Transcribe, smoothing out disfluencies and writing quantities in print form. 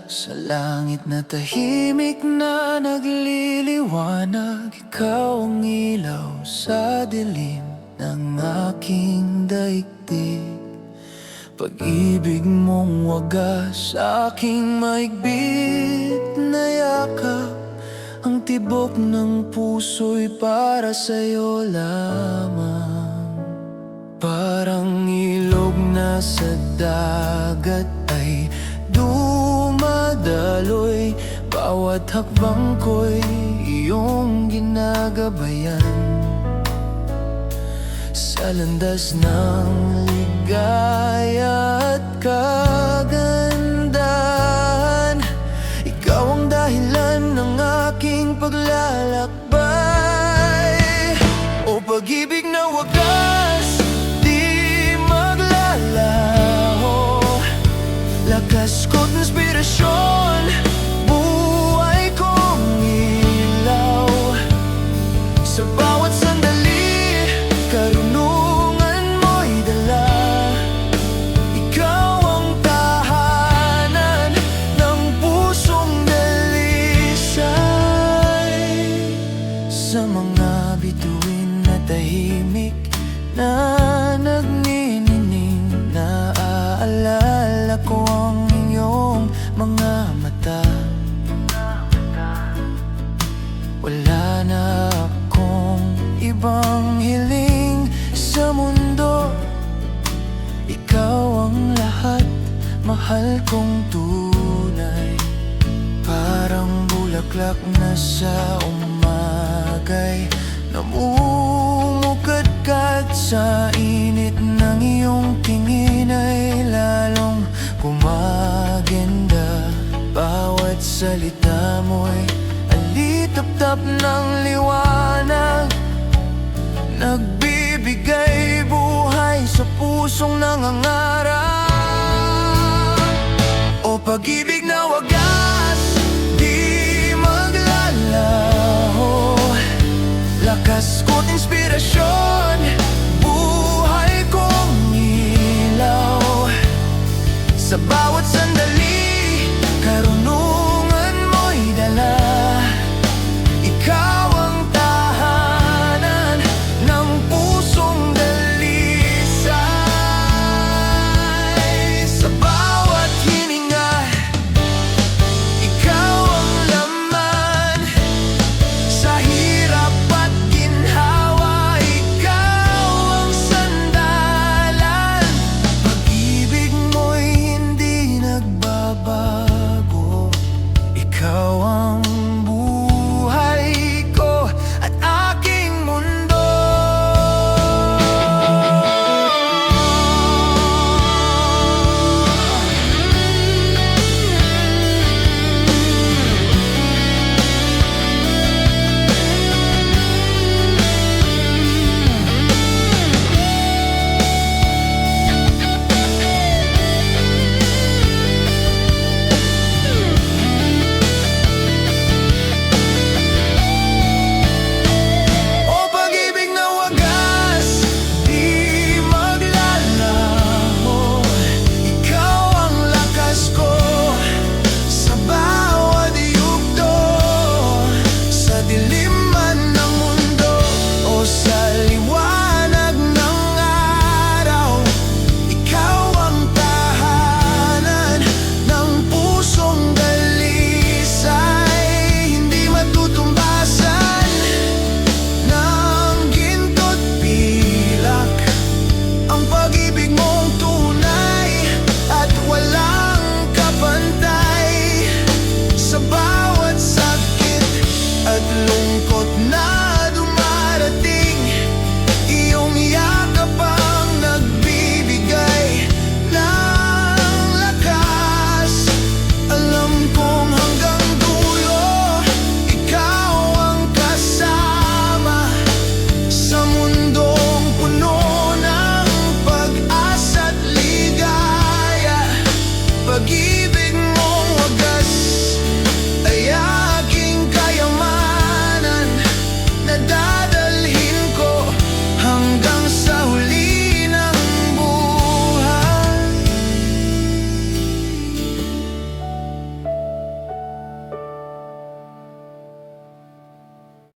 sa langit na tahimik na nagliliwanag. Ikaw ang ilaw sa dilim ng aking daigdig. Pag-ibig mong wagas sa aking mahigbit na yakap. Ang tibok ng puso'y para sa'yo lamang. Parang ilog na sa dagat ay dumadaloy. Bawat hakbang ko'y iyong ginagabayan. Sa landas ng ligaya at kagandahan, ikaw ang dahilan ng aking paglalakbay. O pag-ibig na wagas, di maglalaho, lakas ko't inspirasyon, buhay kong ilaw. Sa bawat sandali, karunungan mo'y dala. Ikaw ang tahanan ng pusong dalisay. Sa mga bituin na tahimik na nagninining, naaalala ko ang iyong mga mata. Wala na akong ibang hiling sa mundo. Ikaw ang lahat, mahal kong tunay. Parang bulaklak na sa umagay, namumukadkad sa init ng iyong tingin ay lalong gumaganda. Bawat salita mo'y alitap-tap ng liwanag, nagbibigay buhay sa pusong nangangarap.